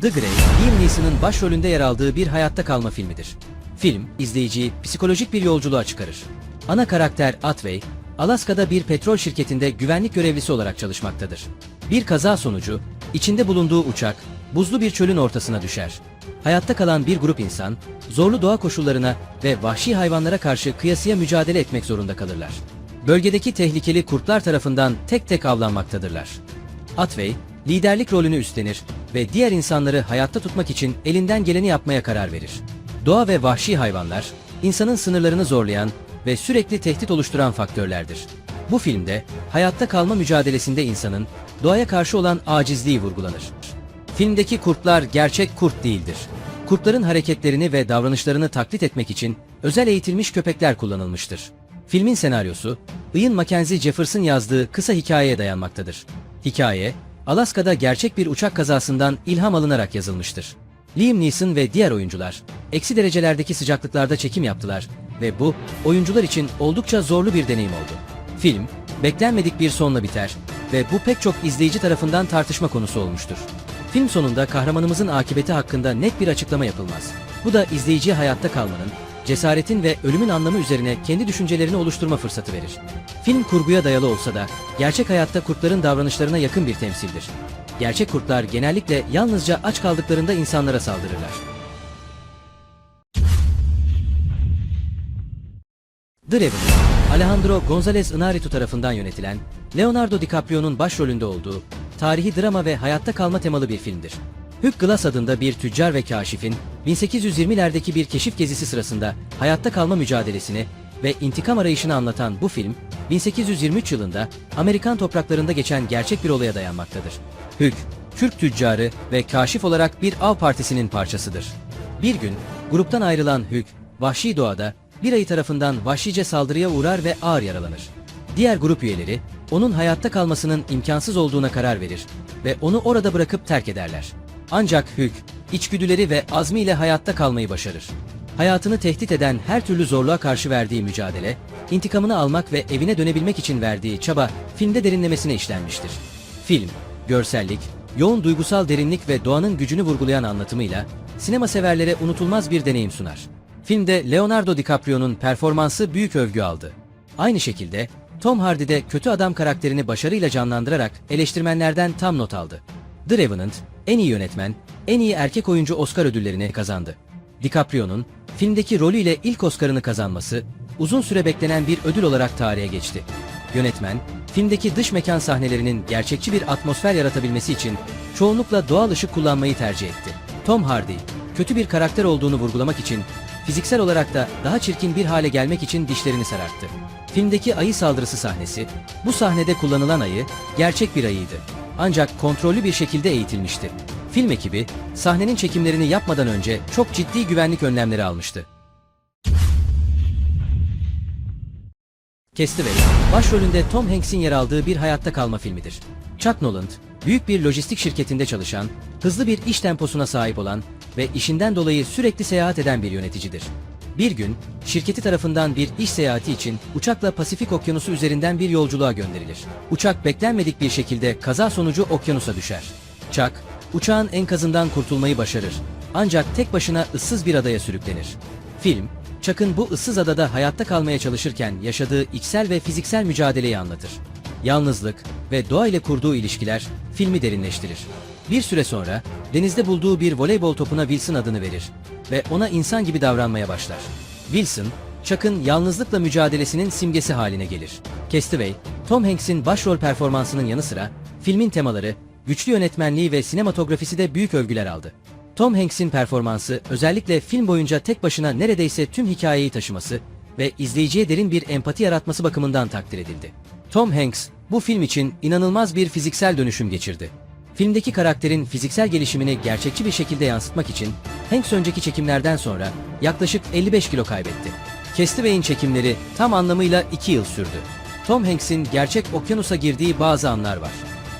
The Grey, Liam Neeson'ın başrolünde yer aldığı bir hayatta kalma filmidir. Film, izleyiciyi psikolojik bir yolculuğa çıkarır. Ana karakter Atway, Alaska'da bir petrol şirketinde güvenlik görevlisi olarak çalışmaktadır. Bir kaza sonucu, içinde bulunduğu uçak, buzlu bir çölün ortasına düşer. Hayatta kalan bir grup insan, zorlu doğa koşullarına ve vahşi hayvanlara karşı kıyasıya mücadele etmek zorunda kalırlar. Bölgedeki tehlikeli kurtlar tarafından tek tek avlanmaktadırlar. Atway, liderlik rolünü üstlenir ve diğer insanları hayatta tutmak için elinden geleni yapmaya karar verir. Doğa ve vahşi hayvanlar, insanın sınırlarını zorlayan ve sürekli tehdit oluşturan faktörlerdir. Bu filmde, hayatta kalma mücadelesinde insanın, doğaya karşı olan acizliği vurgulanır. Filmdeki kurtlar gerçek kurt değildir. Kurtların hareketlerini ve davranışlarını taklit etmek için özel eğitilmiş köpekler kullanılmıştır. Filmin senaryosu, Ian Mackenzie Jefferson yazdığı kısa hikayeye dayanmaktadır. Hikaye, Alaska'da gerçek bir uçak kazasından ilham alınarak yazılmıştır. Liam Neeson ve diğer oyuncular, eksi derecelerdeki sıcaklıklarda çekim yaptılar ve bu, oyuncular için oldukça zorlu bir deneyim oldu. Film, beklenmedik bir sonla biter ve bu pek çok izleyici tarafından tartışma konusu olmuştur. Film sonunda kahramanımızın akıbeti hakkında net bir açıklama yapılmaz. Bu da izleyiciye hayatta kalmanın, cesaretin ve ölümün anlamı üzerine kendi düşüncelerini oluşturma fırsatı verir. Film kurguya dayalı olsa da, gerçek hayatta kurtların davranışlarına yakın bir temsildir. Gerçek kurtlar genellikle yalnızca aç kaldıklarında insanlara saldırırlar. The Revenant, Alejandro González Iñárritu tarafından yönetilen, Leonardo DiCaprio'nun başrolünde olduğu, tarihi drama ve hayatta kalma temalı bir filmdir. Hugh Glass adında bir tüccar ve kaşifin 1820'lerdeki bir keşif gezisi sırasında hayatta kalma mücadelesini ve intikam arayışını anlatan bu film, 1823 yılında Amerikan topraklarında geçen gerçek bir olaya dayanmaktadır. Hugh, Türk tüccarı ve kaşif olarak bir av partisinin parçasıdır. Bir gün, gruptan ayrılan Hugh, vahşi doğada bir ayı tarafından vahşice saldırıya uğrar ve ağır yaralanır. Diğer grup üyeleri, onun hayatta kalmasının imkansız olduğuna karar verir ve onu orada bırakıp terk ederler. Ancak Hugh, içgüdüleri ve azmiyle hayatta kalmayı başarır. Hayatını tehdit eden her türlü zorluğa karşı verdiği mücadele, intikamını almak ve evine dönebilmek için verdiği çaba filmde derinlemesine işlenmiştir. Film, görsellik, yoğun duygusal derinlik ve doğanın gücünü vurgulayan anlatımıyla sinema severlere unutulmaz bir deneyim sunar. Filmde Leonardo DiCaprio'nun performansı büyük övgü aldı. Aynı şekilde Tom Hardy de kötü adam karakterini başarıyla canlandırarak eleştirmenlerden tam not aldı. The Revenant, en iyi yönetmen, en iyi erkek oyuncu Oscar ödüllerini kazandı. DiCaprio'nun filmdeki rolüyle ilk Oscar'ını kazanması, uzun süre beklenen bir ödül olarak tarihe geçti. Yönetmen, filmdeki dış mekan sahnelerinin gerçekçi bir atmosfer yaratabilmesi için çoğunlukla doğal ışık kullanmayı tercih etti. Tom Hardy, kötü bir karakter olduğunu vurgulamak için, fiziksel olarak da daha çirkin bir hale gelmek için dişlerini sararttı. Filmdeki ayı saldırısı sahnesi, bu sahnede kullanılan ayı, gerçek bir ayıydı. Ancak kontrollü bir şekilde eğitilmişti. Film ekibi, sahnenin çekimlerini yapmadan önce çok ciddi güvenlik önlemleri almıştı. Castaway, başrolünde Tom Hanks'in yer aldığı bir hayatta kalma filmidir. Chuck Noland, büyük bir lojistik şirketinde çalışan, hızlı bir iş temposuna sahip olan ve işinden dolayı sürekli seyahat eden bir yöneticidir. Bir gün, şirketi tarafından bir iş seyahati için uçakla Pasifik Okyanusu üzerinden bir yolculuğa gönderilir. Uçak beklenmedik bir şekilde kaza sonucu okyanusa düşer. Chuck, uçağın enkazından kurtulmayı başarır. Ancak tek başına ıssız bir adaya sürüklenir. Film, Chuck'ın bu ıssız adada hayatta kalmaya çalışırken yaşadığı içsel ve fiziksel mücadeleyi anlatır. Yalnızlık ve doğa ile kurduğu ilişkiler filmi derinleştirir. Bir süre sonra denizde bulduğu bir voleybol topuna Wilson adını verir ve ona insan gibi davranmaya başlar. Wilson, Chuck'ın yalnızlıkla mücadelesinin simgesi haline gelir. Castaway, Tom Hanks'in başrol performansının yanı sıra filmin temaları, güçlü yönetmenliği ve sinematografisi de büyük övgüler aldı. Tom Hanks'in performansı özellikle film boyunca tek başına neredeyse tüm hikayeyi taşıması ve izleyiciye derin bir empati yaratması bakımından takdir edildi. Tom Hanks, bu film için inanılmaz bir fiziksel dönüşüm geçirdi. Filmdeki karakterin fiziksel gelişimini gerçekçi bir şekilde yansıtmak için Hanks önceki çekimlerden sonra yaklaşık 55 kilo kaybetti. Castaway'in çekimleri tam anlamıyla 2 yıl sürdü. Tom Hanks'in gerçek okyanusa girdiği bazı anlar var.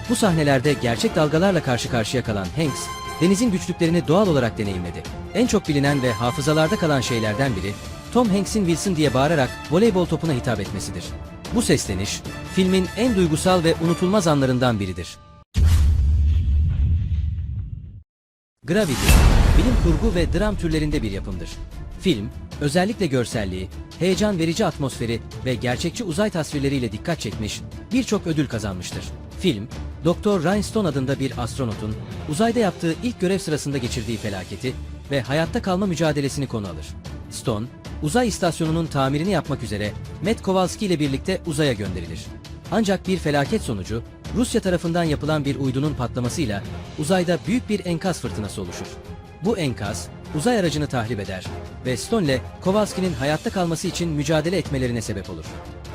Bu sahnelerde gerçek dalgalarla karşı karşıya kalan Hanks, denizin güçlüklerini doğal olarak deneyimledi. En çok bilinen ve hafızalarda kalan şeylerden biri, Tom Hanks'in Wilson diye bağırarak voleybol topuna hitap etmesidir. Bu sesleniş, filmin en duygusal ve unutulmaz anlarından biridir. Gravity, bilim kurgu ve dram türlerinde bir yapımdır. Film, özellikle görselliği, heyecan verici atmosferi ve gerçekçi uzay tasvirleriyle dikkat çekmiş, birçok ödül kazanmıştır. Film, Dr. Rhinestone adında bir astronotun uzayda yaptığı ilk görev sırasında geçirdiği felaketi ve hayatta kalma mücadelesini konu alır. Stone, uzay istasyonunun tamirini yapmak üzere Matt Kowalski ile birlikte uzaya gönderilir. Ancak bir felaket sonucu Rusya tarafından yapılan bir uydunun patlamasıyla uzayda büyük bir enkaz fırtınası oluşur. Bu enkaz uzay aracını tahrip eder ve Stone ile Kowalski'nin hayatta kalması için mücadele etmelerine sebep olur.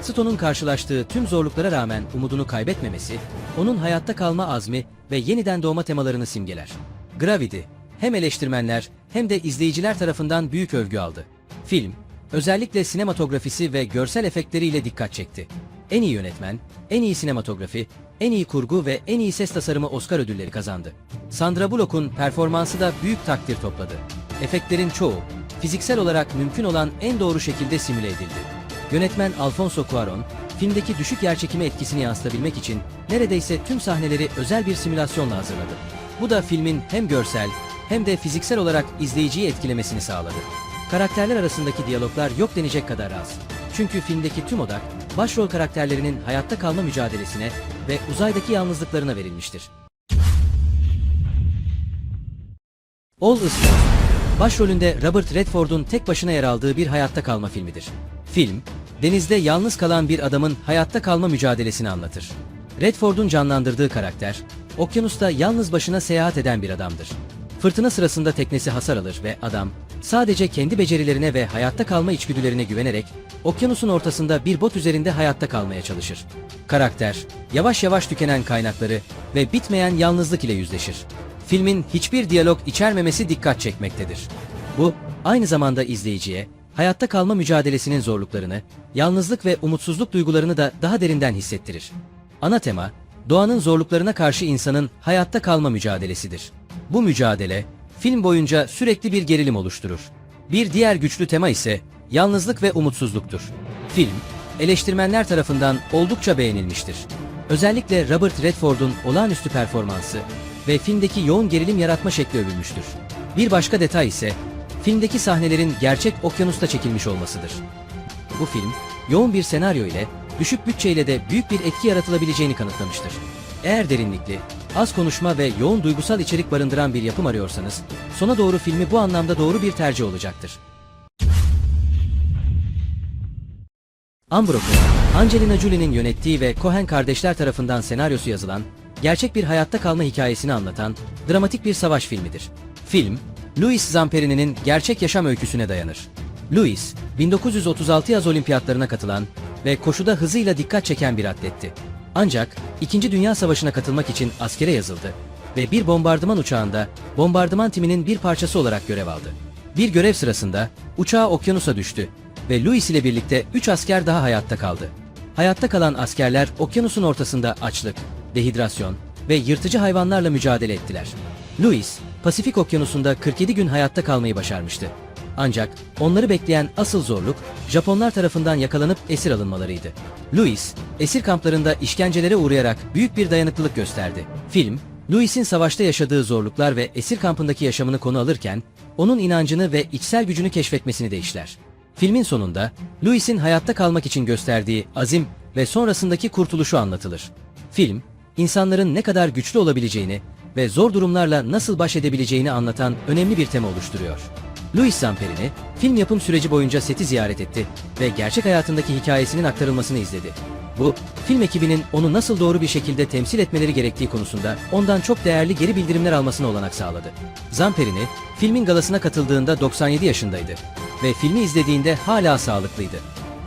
Stone'un karşılaştığı tüm zorluklara rağmen umudunu kaybetmemesi, onun hayatta kalma azmi ve yeniden doğma temalarını simgeler. Gravity, hem eleştirmenler hem de izleyiciler tarafından büyük övgü aldı. Film, özellikle sinematografisi ve görsel efektleriyle dikkat çekti. En iyi yönetmen, en iyi sinematografi, en iyi kurgu ve en iyi ses tasarımı Oscar ödülleri kazandı. Sandra Bullock'un performansı da büyük takdir topladı. Efektlerin çoğu, fiziksel olarak mümkün olan en doğru şekilde simüle edildi. Yönetmen Alfonso Cuarón, filmdeki düşük yerçekimi etkisini yansıtabilmek için neredeyse tüm sahneleri özel bir simülasyonla hazırladı. Bu da filmin hem görsel hem de fiziksel olarak izleyiciyi etkilemesini sağladı. Karakterler arasındaki diyaloglar yok denecek kadar az. Çünkü filmdeki tüm odak, başrol karakterlerinin hayatta kalma mücadelesine ve uzaydaki yalnızlıklarına verilmiştir. All Is Lost, başrolünde Robert Redford'un tek başına yer aldığı bir hayatta kalma filmidir. Film, denizde yalnız kalan bir adamın hayatta kalma mücadelesini anlatır. Redford'un canlandırdığı karakter, okyanusta yalnız başına seyahat eden bir adamdır. Fırtına sırasında teknesi hasar alır ve adam, sadece kendi becerilerine ve hayatta kalma içgüdülerine güvenerek, okyanusun ortasında bir bot üzerinde hayatta kalmaya çalışır. Karakter, yavaş yavaş tükenen kaynakları ve bitmeyen yalnızlık ile yüzleşir. Filmin hiçbir diyalog içermemesi dikkat çekmektedir. Bu, aynı zamanda izleyiciye, hayatta kalma mücadelesinin zorluklarını, yalnızlık ve umutsuzluk duygularını da daha derinden hissettirir. Ana tema, doğanın zorluklarına karşı insanın hayatta kalma mücadelesidir. Bu mücadele, film boyunca sürekli bir gerilim oluşturur. Bir diğer güçlü tema ise yalnızlık ve umutsuzluktur. Film, eleştirmenler tarafından oldukça beğenilmiştir. Özellikle Robert Redford'un olağanüstü performansı ve filmdeki yoğun gerilim yaratma şekli övülmüştür. Bir başka detay ise filmdeki sahnelerin gerçek okyanusta çekilmiş olmasıdır. Bu film, yoğun bir senaryo ile düşük bütçeyle de büyük bir etki yaratılabileceğini kanıtlamıştır. Eğer derinlikli, az konuşma ve yoğun duygusal içerik barındıran bir yapım arıyorsanız, sona doğru filmi bu anlamda doğru bir tercih olacaktır. Unbroken, Angelina Jolie'nin yönettiği ve Coen kardeşler tarafından senaryosu yazılan, gerçek bir hayatta kalma hikayesini anlatan dramatik bir savaş filmidir. Film, Louis Zamperini'nin gerçek yaşam öyküsüne dayanır. Louis, 1936 yaz olimpiyatlarına katılan ve koşuda hızıyla dikkat çeken bir atletti. Ancak 2. Dünya Savaşı'na katılmak için askere yazıldı ve bir bombardıman uçağında bombardıman timinin bir parçası olarak görev aldı. Bir görev sırasında uçağı okyanusa düştü ve Louis ile birlikte 3 asker daha hayatta kaldı. Hayatta kalan askerler okyanusun ortasında açlık, dehidrasyon ve yırtıcı hayvanlarla mücadele ettiler. Louis, Pasifik Okyanusu'nda 47 gün hayatta kalmayı başarmıştı. Ancak onları bekleyen asıl zorluk Japonlar tarafından yakalanıp esir alınmalarıydı. Louis, esir kamplarında işkencelere uğrayarak büyük bir dayanıklılık gösterdi. Film, Louis'in savaşta yaşadığı zorluklar ve esir kampındaki yaşamını konu alırken, onun inancını ve içsel gücünü keşfetmesini de işler. Filmin sonunda, Louis'in hayatta kalmak için gösterdiği azim ve sonrasındaki kurtuluşu anlatılır. Film, insanların ne kadar güçlü olabileceğini ve zor durumlarla nasıl baş edebileceğini anlatan önemli bir tema oluşturuyor. Louis Zamperini, film yapım süreci boyunca seti ziyaret etti ve gerçek hayatındaki hikayesinin aktarılmasını izledi. Bu, film ekibinin onu nasıl doğru bir şekilde temsil etmeleri gerektiği konusunda ondan çok değerli geri bildirimler almasına olanak sağladı. Zamperini, filmin galasına katıldığında 97 yaşındaydı ve filmi izlediğinde hala sağlıklıydı.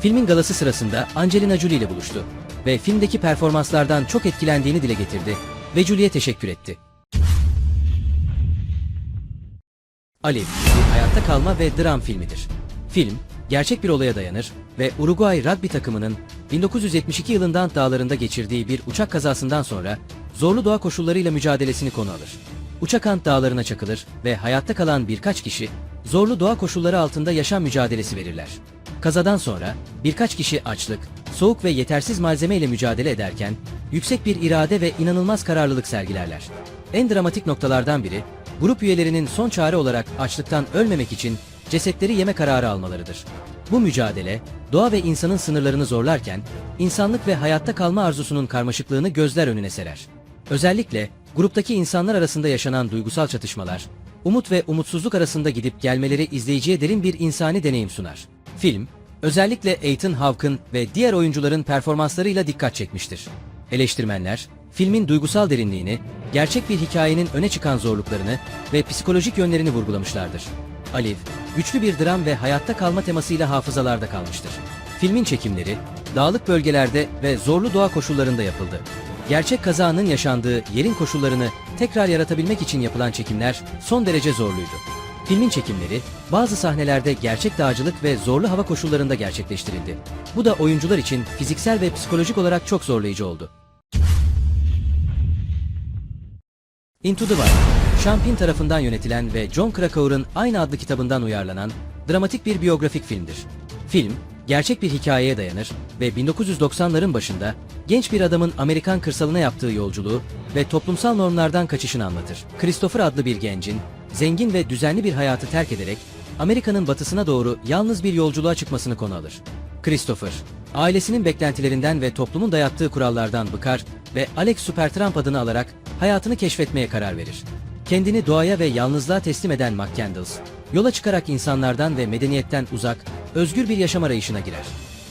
Filmin galası sırasında Angelina Jolie ile buluştu ve filmdeki performanslardan çok etkilendiğini dile getirdi ve Julie'ye teşekkür etti. Alive, bir hayatta kalma ve dram filmidir. Film, gerçek bir olaya dayanır ve Uruguay rugby takımının 1972 yılında Ant Dağları'nda geçirdiği bir uçak kazasından sonra zorlu doğa koşullarıyla mücadelesini konu alır. Uçak Ant Dağları'na çakılır ve hayatta kalan birkaç kişi zorlu doğa koşulları altında yaşam mücadelesi verirler. Kazadan sonra birkaç kişi açlık, soğuk ve yetersiz malzeme ile mücadele ederken yüksek bir irade ve inanılmaz kararlılık sergilerler. En dramatik noktalardan biri, grup üyelerinin son çare olarak açlıktan ölmemek için cesetleri yeme kararı almalarıdır. Bu mücadele, doğa ve insanın sınırlarını zorlarken, insanlık ve hayatta kalma arzusunun karmaşıklığını gözler önüne serer. Özellikle, gruptaki insanlar arasında yaşanan duygusal çatışmalar, umut ve umutsuzluk arasında gidip gelmeleri izleyiciye derin bir insani deneyim sunar. Film, özellikle Ethan Hawke'ın ve diğer oyuncuların performanslarıyla dikkat çekmiştir. Eleştirmenler, filmin duygusal derinliğini, gerçek bir hikayenin öne çıkan zorluklarını ve psikolojik yönlerini vurgulamışlardır. Alive, güçlü bir dram ve hayatta kalma temasıyla hafızalarda kalmıştır. Filmin çekimleri, dağlık bölgelerde ve zorlu doğa koşullarında yapıldı. Gerçek kazanın yaşandığı yerin koşullarını tekrar yaratabilmek için yapılan çekimler son derece zorluydu. Filmin çekimleri, bazı sahnelerde gerçek dağcılık ve zorlu hava koşullarında gerçekleştirildi. Bu da oyuncular için fiziksel ve psikolojik olarak çok zorlayıcı oldu. Into the Wild, Sean Penn tarafından yönetilen ve Jon Krakauer'ın aynı adlı kitabından uyarlanan dramatik bir biyografik filmdir. Film, gerçek bir hikayeye dayanır ve 1990'ların başında genç bir adamın Amerikan kırsalına yaptığı yolculuğu ve toplumsal normlardan kaçışını anlatır. Christopher adlı bir gencin, zengin ve düzenli bir hayatı terk ederek Amerika'nın batısına doğru yalnız bir yolculuğa çıkmasını konu alır. Christopher, ailesinin beklentilerinden ve toplumun dayattığı kurallardan bıkar ve Alex Supertramp adını alarak hayatını keşfetmeye karar verir. Kendini doğaya ve yalnızlığa teslim eden McCandless, yola çıkarak insanlardan ve medeniyetten uzak, özgür bir yaşam arayışına girer.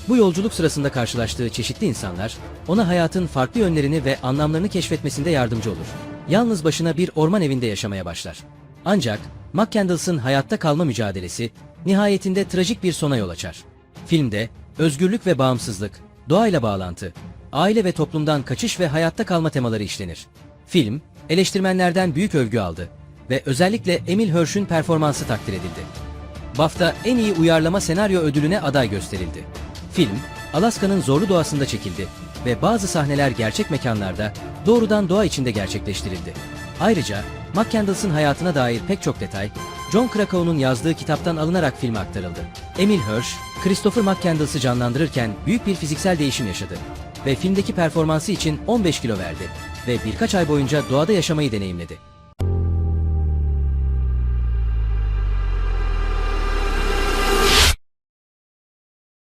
Bu yolculuk sırasında karşılaştığı çeşitli insanlar, ona hayatın farklı yönlerini ve anlamlarını keşfetmesinde yardımcı olur. Yalnız başına bir orman evinde yaşamaya başlar. Ancak McCandless'ın hayatta kalma mücadelesi nihayetinde trajik bir sona yol açar. Filmde özgürlük ve bağımsızlık, doğayla bağlantı, aile ve toplumdan kaçış ve hayatta kalma temaları işlenir. Film, eleştirmenlerden büyük övgü aldı ve özellikle Emil Hirsch'ün performansı takdir edildi. BAFTA en iyi uyarlama senaryo ödülüne aday gösterildi. Film, Alaska'nın zorlu doğasında çekildi ve bazı sahneler gerçek mekanlarda, doğrudan doğa içinde gerçekleştirildi. Ayrıca, McCandless'ın hayatına dair pek çok detay, Jon Krakauer'un yazdığı kitaptan alınarak filme aktarıldı. Emil Hirsch, Christopher McCandless'ı canlandırırken büyük bir fiziksel değişim yaşadı ve filmdeki performansı için 15 kilo verdi ve birkaç ay boyunca doğada yaşamayı deneyimledi.